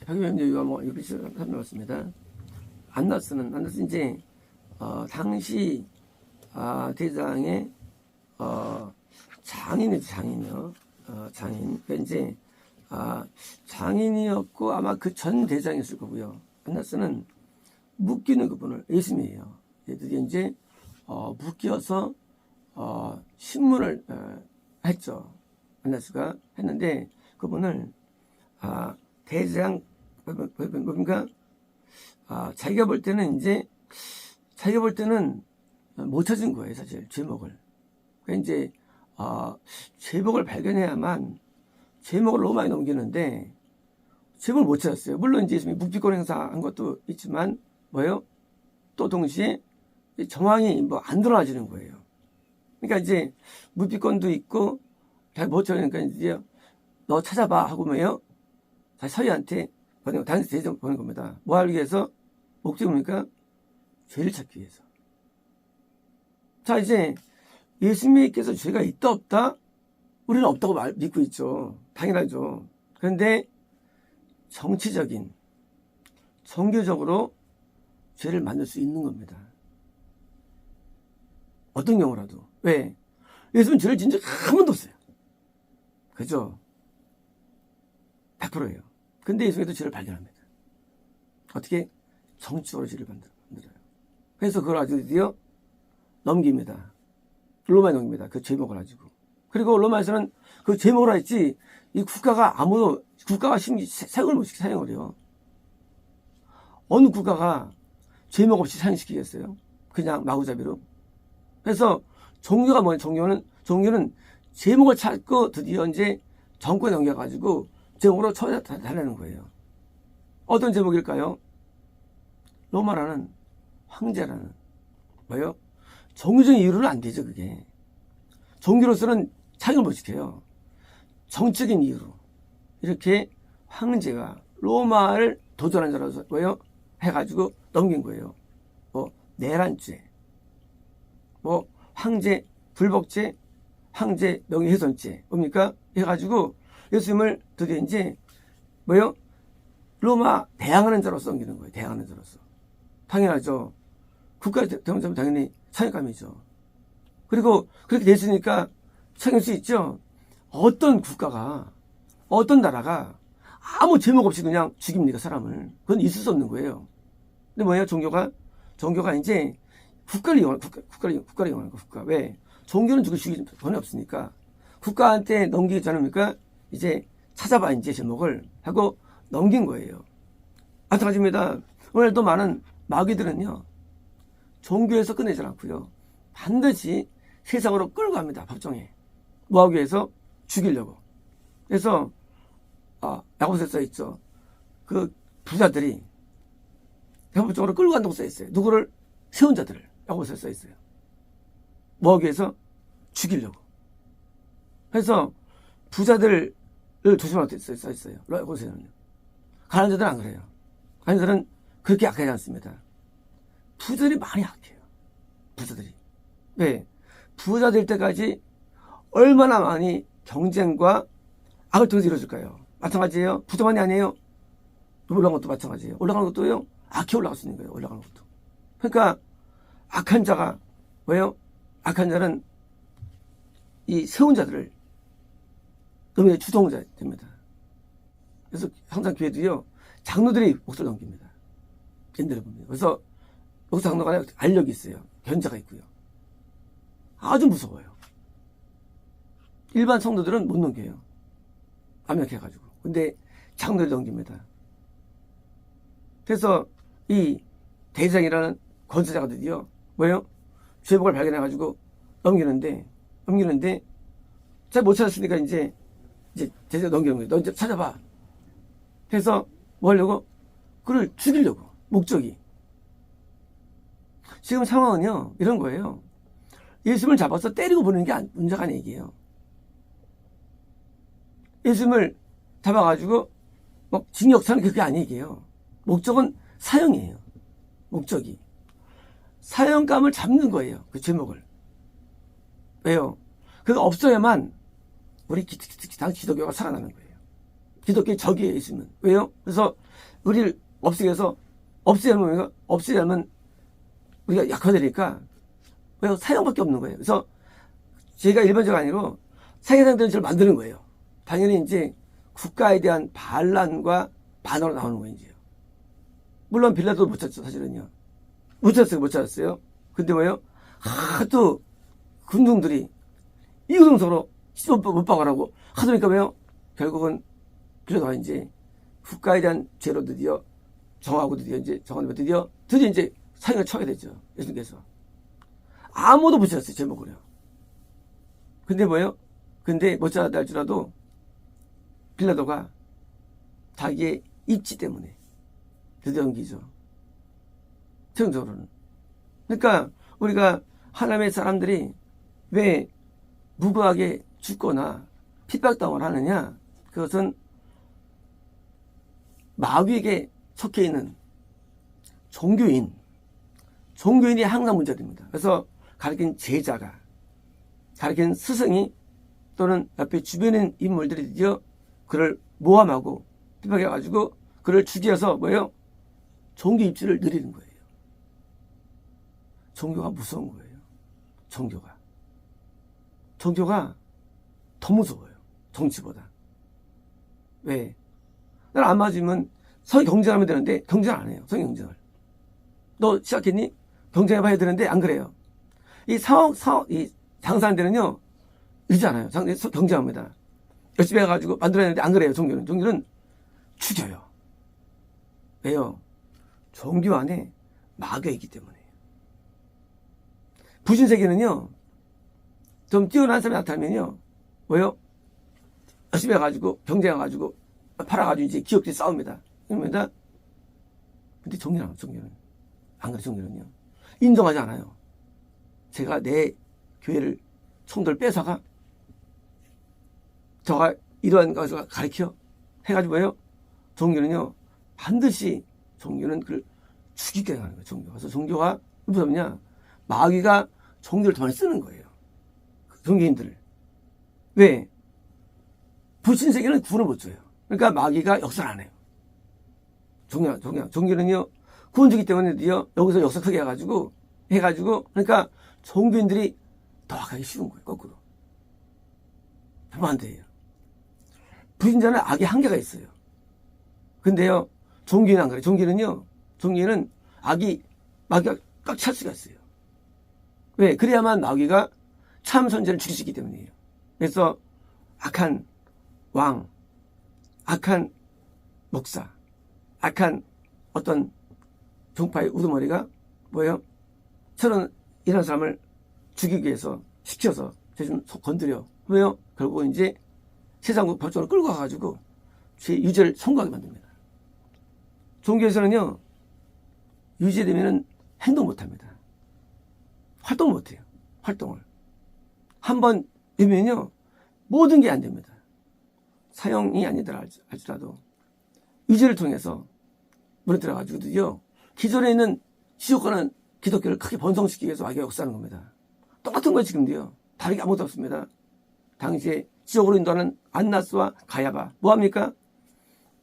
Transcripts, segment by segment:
사교명제가 뭐 이렇게 설명했습니다. 안나스는 이제 당시 대장의 장인이죠. 장인. 그러니까 이제 장인이었고 아마 그 전 대장이었을 거고요. 안나스는 묶이는 그분을 예수님이에요. 얘들이 이제 묶여서 신문을 했죠. 안나스가 했는데 그분을 대장 뭡니까? 자기가 볼 때는 못 찾은 거예요, 사실 제목을. 그러니까 이제 제목을 발견해야만 제목을 너무 많이 넘기는데 제목을 못 찾았어요. 물론 이제 묵비권 행사한 것도 있지만 뭐예요? 또 동시에 정황이 뭐 안 드러나지는 거예요. 그러니까 이제 묵비권도 있고 잘 못 찾으니까 이제 너 찾아봐 하고 뭐예요? 다시 서희한테 보내고 당시 대장 보낸 겁니다. 뭐 하기 위해서? 목적이 뭡니까? 죄를 찾기 위해서. 자, 이제 예수님께서 죄가 있다 없다? 우리는 없다고 믿고 있죠. 당연하죠. 그런데 정치적인, 종교적으로 죄를 만들 수 있는 겁니다. 어떤 경우라도. 왜? 예수님은 죄를 지은 적 한 번도 없어요. 그죠? 100%예요. 근데 예수님도 죄를 발견합니다. 어떻게? 정치적으로 죄를 만들어요. 그래서 그걸 아주 드디어 넘깁니다. 로마에 넘깁니다. 그 제목을 가지고. 그리고 로마에서는 그 제목을 했지, 이 국가가 사용을 못 시키, 사용을 해요. 어느 국가가 제목 없이 사용시키겠어요? 그냥 마구잡이로. 그래서 종교가 뭐예요? 종교는 제목을 찾고 드디어 이제 정권에 넘겨가지고 제목으로 쳐달라는 거예요. 어떤 제목일까요? 로마라는 황제라는 뭐예요? 종교적인 이유로는 안 되죠. 그게 종교로서는 착용을 못 시켜요. 정치적인 이유로 이렇게 황제가 로마를 도전한 자로서 뭐예요? 해가지고 넘긴 거예요. 뭐 내란죄, 뭐 황제 불복죄, 황제 명예훼손죄 뭡니까? 해가지고 예수님을 드디어 이제 뭐예요? 로마 대항하는 자로서 넘기는 거예요. 대항하는 자로서. 당연하죠. 국가 대통령은 당연히 사형감이죠. 그리고 그렇게 됐으니까 책임질 수 있죠. 어떤 국가가, 어떤 나라가 아무 제목 없이 그냥 죽입니까, 사람을. 그건 있을 수 없는 거예요. 근데 뭐예요, 종교가 이제 국가를 이용하는 국가. 왜? 종교는 죽일 돈이 없으니까. 국가한테 넘기지 않습니까? 이제 찾아봐, 이제 제목을 하고 넘긴 거예요. 마찬가지입니다. 오늘도 많은 마귀들은요, 종교에서 끝내지 않고요, 반드시 세상으로 끌고 갑니다. 법정에. 뭐 하기 위해서? 죽이려고. 그래서 야고보서에 써있죠. 그 부자들이 법정으로 끌고 간다고 써있어요. 누구를? 세운 자들을. 야고보서에 써있어요. 뭐 하기 위해서? 죽이려고. 그래서 부자들을 조심하라고 써있어요. 야고보서에는요. 가난한 자들은 안 그래요. 가난한 자들은 그렇게 약하지 않습니다. 부자들이 많이 약해요. 부자들이. 왜? 부자 될 때까지 얼마나 많이 경쟁과 악을 통해서 이루어질까요? 마찬가지예요. 부자만이 아니에요. 올라간 것도 마찬가지예요. 올라가는 것도요, 악해 올라갈 수 있는 거예요. 올라가는 것도. 그러니까 악한 자가 왜요? 악한 자는 이 세운 자들을 너무의 주동자 됩니다. 그래서 항상 교회도요, 장로들이 목소리를 넘깁니다. 옛날에 보면. 그래서 목사 장로가 알력이 있어요. 견자가 있고요. 아주 무서워요. 일반 성도들은 못 넘겨요. 암약해가지고. 근데 장로들이 넘깁니다. 그래서 이 대장이라는 권세자가 드디어 뭐예요? 죄복을 발견해가지고 넘기는데 잘 못 찾았으니까 이제 대장 넘기는 거예요. 너 이제 찾아봐. 그래서 뭐 하려고? 그를 죽이려고. 목적이. 지금 상황은요, 이런 거예요. 예수님을 잡아서 때리고 보내는 게 문제가 아닌 얘기예요. 예수님을 잡아가지고 징역사는 그게 아닌 얘기예요. 목적은 사형이에요. 목적이. 사형감을 잡는 거예요. 그 제목을. 왜요? 그거 없어야만 우리 당 기독교가 살아나는 거예요. 기독교의 적이에요, 있으면. 왜요? 그래서 우리를 없애려면 우리가 약화되니까 왜요? 사형밖에 없는 거예요. 그래서 제가 일반적으로 아니고 세계상들은 저를 만드는 거예요. 당연히 이제 국가에 대한 반란과 반어로 나오는 거예요, 이제. 물론 빌라도 못 찾죠, 사실은요. 못 찾았어요. 근데 뭐예요? 하도 군중들이 이구동성으로 못 박아라고 하더니까 왜요? 결국은 빌라도가 이제 국가에 대한 죄로 드디어 정하고 드디어 이제 사형을 쳐야 되죠. 예수님께서. 아무도 못 찾았어요, 제목을요. 근데 뭐예요? 근데 못 찾았다 할지라도 빌라도가 자기의 입지 때문에 드디어 넘기죠. 최종적으로는. 그러니까 우리가 하나님의 사람들이 왜 무고하게 죽거나 핍박당을 하느냐? 그것은 마귀에게 속해 있는 종교인이 항상 문제됩니다. 그래서 가르친 제자가, 가르친 스승이 또는 옆에 주변인 인물들이 드디어 그를 모함하고 핍박해가지고 그를 죽여서 뭐예요? 종교 입지를 누리는 거예요. 종교가 무서운 거예요. 종교가 더 무서워요. 정치보다. 왜? 나는 안 맞으면 성의 경쟁하면 되는데 경쟁 안 해요. 성의 경쟁을. 너 시작했니? 경쟁해봐야 되는데 안 그래요. 이 장사하는 데는요, 이러지 않아요. 경쟁합니다. 열심히 해가지고 만들어야 되는데 안 그래요. 종교는 죽여요. 왜요? 종교 안에 마귀가 있기 때문에요. 부신세계는요, 좀 뛰어난 사람이 나타나면요, 뭐요? 열심히 해가지고, 경쟁해가지고, 팔아가지고 이제 기업들이 싸웁니다. 그럽니다. 근데 종교는 안 그래, 종교는요. 인정하지 않아요. 제가 내 교회를 성도를 뺏어가, 저가 이러한 것을 가르쳐 해가지고 뭐예요? 종교는요, 반드시 종교는 그를 죽이게 하는 거예요, 종교가. 그래서 종교가 무섭냐? 마귀가 종교를 더 많이 쓰는 거예요. 종교인들을. 왜? 불신세계는 구원을 못 줘요. 그러니까 마귀가 역사를 안 해요. 종교는요, 구원 주기 때문에 여기서 역사 크게 해가지고, 그러니까 종교인들이 더 가기 쉬운 거예요, 거꾸로. 반대예요. 불신자는 악의 한계가 있어요. 근데요, 종교는 안 그래요. 종교는 마귀가 꽉 찰 수가 있어요. 왜? 그래야만 마귀가 참 선지자를 죽일 수 있기 때문이에요. 그래서 악한 왕, 악한 목사, 악한 어떤 종파의 우두머리가 뭐예요? 이런 사람을 죽이기 위해서 시켜서 좀 건드려. 왜요? 결국은 이제 세상 법정으로 끌고 가가지고 죄 유죄를 선고하게 만듭니다. 종교에서는요, 유죄되면은 행동 못합니다. 활동 못해요. 활동을. 한번 되면요, 모든 게 안 됩니다. 사형이 아니더라 할지라도 유죄를 통해서 무너뜨려가지고 드디어 기존에 있는 지옥 가는 기독교를 크게 번성시키기 위해서 마귀가 역사하는 겁니다. 똑같은 거예요, 지금도요. 다르게 아무것도 없습니다. 당시에 지옥으로 인도하는 안나스와 가야바. 뭐합니까?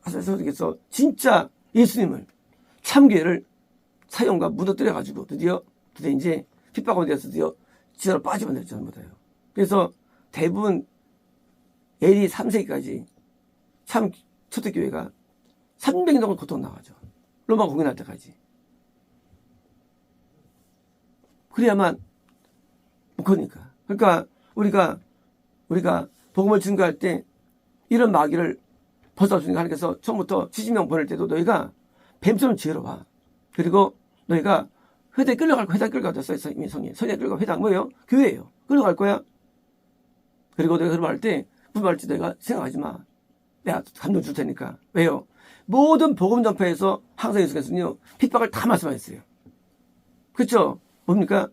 하사에서 진짜 예수님을, 참교회를 사형과 무너뜨려가지고 드디어 이제 핍박을 되어서 드디어 지하로 빠지면 됐죠, 전부 다요. 그래서 대부분 AD 3세기까지 참 초대교회가 300년 동안 고통 나가죠. 로마 공인할 때까지. 그래야만 못 거니까. 그러니까 우리가 복음을 증거할 때 이런 마귀를 벗어주니까 하나님께서 처음부터 70명 보낼 때도 너희가 뱀처럼 지혜로워. 그리고 너희가 회당에 끌려갈 거야. 회당에 끌려가자. 성에 끌려가. 회당 뭐예요? 교회예요. 끌려갈 거야. 그리고 내가 그런 말 할 때 무슨 말할지 너희가 생각하지 마. 내가 감동 줄 테니까. 왜요? 모든 복음 전파에서 항상 예수께서는요, 핍박을 다 말씀하셨어요. 그렇죠? 뭡니까?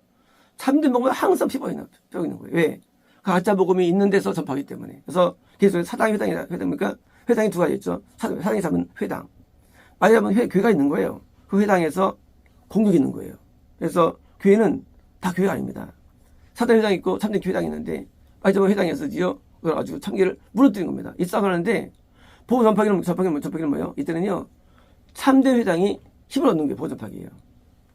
참된 복음은 항상 핍박이 있는 거예요. 왜? 가짜 복음이 있는 데서 전파하기 때문에. 그래서 계속 사당이 회당입니까? 회당이 두 가지 있죠. 사당이 잡은 회당. 마지막은 교회가 있는 거예요. 그 회당에서 공격이 있는 거예요. 그래서 교회는 다 교회가 아닙니다. 사당 회당이 있고 참된 교회당이 있는데 마지막 회당에서 그래가지고 참교회를 무너뜨린 겁니다. 이 싸움을 하는데 보호 전파기는 뭐예요? 이때는요, 참된 회당이 힘을 얻는 게 보호 전파기예요.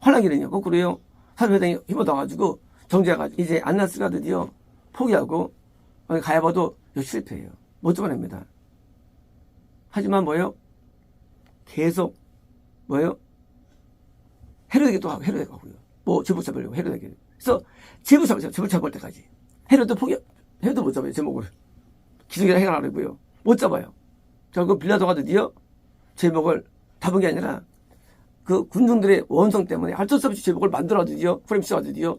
환란기는요, 거꾸로요, 사도 회당이 힘을 얻어가지고 정죄해가지고 이제 안나스가 드디어 포기하고 가야바도 실패해요. 못 잡아냅니다. 하지만 뭐예요? 계속 뭐예요? 헤로데게 또 하고 헤로데게 하고요. 뭐 제복 잡으려고 헤로데게. 그래서 제복 잡을 때까지 헤로도 못 잡아요. 제목을 기적이라 해가라고요. 못 잡아요. 결국 빌라도가 드디어 제목을 잡은 게 아니라 그 군중들의 원성 때문에 할 수 없이 제목을 만들어 드디어 프렘스가 드디어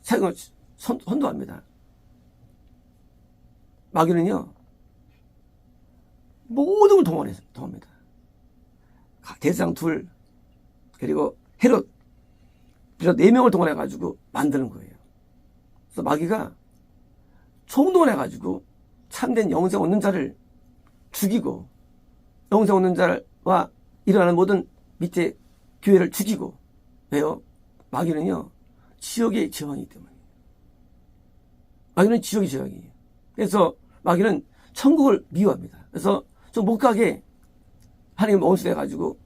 사용을 선도합니다. 마귀는요 모든 걸 동원합니다. 대상 둘 그리고 헤롯 빌라도 4명을 동원해가지고 만드는 거예요. 그래서 마귀가 총동원해가지고 참된 영생 얻는 자를 죽이고 영생 얻는 자와 일어나는 모든 밑에 교회를 죽이고. 왜요? 마귀는요 지옥의 제왕이기 때문에. 마귀는 지옥의 제왕이에요. 그래서 마귀는 천국을 미워합니다. 그래서 좀 못 가게 하나님 원수 돼가지고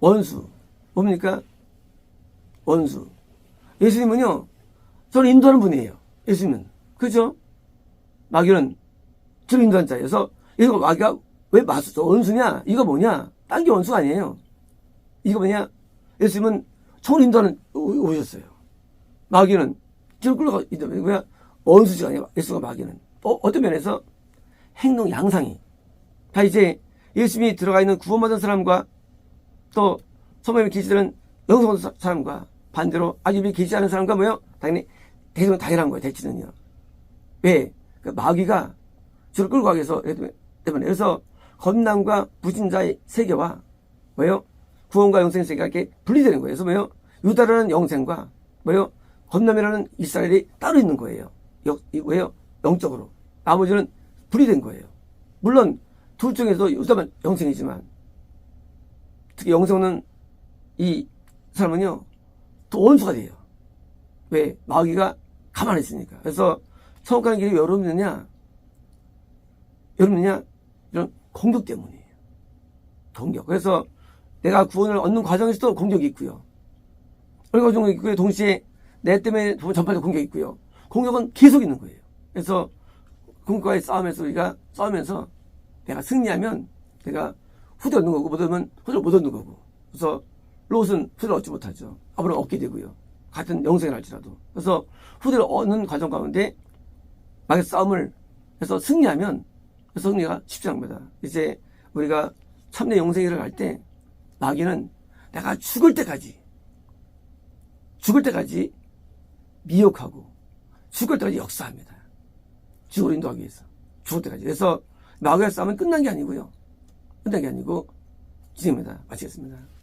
원수 뭡니까? 원수. 예수님은요 저를 인도하는 분이에요. 예수님은 그죠? 마귀는 저를 인도하는 자예요. 그래서 마귀가 왜 원수냐? 이거 뭐냐? 딴 게 원수가 아니에요. 이거 뭐냐? 예수님은 저를 인도하는 오셨어요. 마귀는 저를 끌어가 인도하는 거야. 원수지가 아니라 예수가 마귀는 어떤 면에서 행동 양상이 다 이제 예수님이 들어가 있는 구원받은 사람과 또 소명에 계시는 영성 얻은 사람과 반대로 아직 계시지 않은 사람과 뭐요? 당연히 대전은 당연한 거예요. 대치는요. 왜? 그 마귀가 주를 끌고 가기 위해서 때문에. 그래서 겁남과 부진자의 세계와 뭐요? 구원과 영생의 세계가 이렇게 분리되는 거예요. 그래서 뭐요? 유다라는 영생과 뭐요? 겁남이라는 이스라엘이 따로 있는 거예요. 왜요? 영적으로. 나머지는 분리된 거예요. 물론 둘 중에서 유다만 영생이지만 특히 영생은 이 사람은요 또 원수가 돼요. 왜? 마귀가 가만히 있으니까. 그래서 천국 가는 길이 왜 어렵느냐? 이런 공격 때문이에요. 공격. 그래서 내가 구원을 얻는 과정에서도 공격이 있고요. 그리고 공격이 있고요. 동시에 내 때문에 전파적 공격이 있고요. 공격은 계속 있는 거예요. 그래서 공격과의 싸움에서 우리가 싸우면서 내가 승리하면 내가 후대를 얻는 거고 못 얻으면 후대를 못 얻는 거고. 그래서 롯은 후대를 얻지 못하죠. 아브라함은 얻게 되고요. 같은 영생을 할지라도. 그래서 후대를 얻는 과정 가운데 마귀 싸움을 해서 승리하면 그래서 승리가 쉽지 않습니다. 이제 우리가 참된 영생이라고 할 때 마귀는 내가 죽을 때까지 미혹하고 죽을 때까지 역사합니다. 죽을 인도하기 위해서 죽을 때까지. 그래서 마귀의 싸움은 끝난 게 아니고요. 끝난 게 아니고 진행입니다. 마치겠습니다.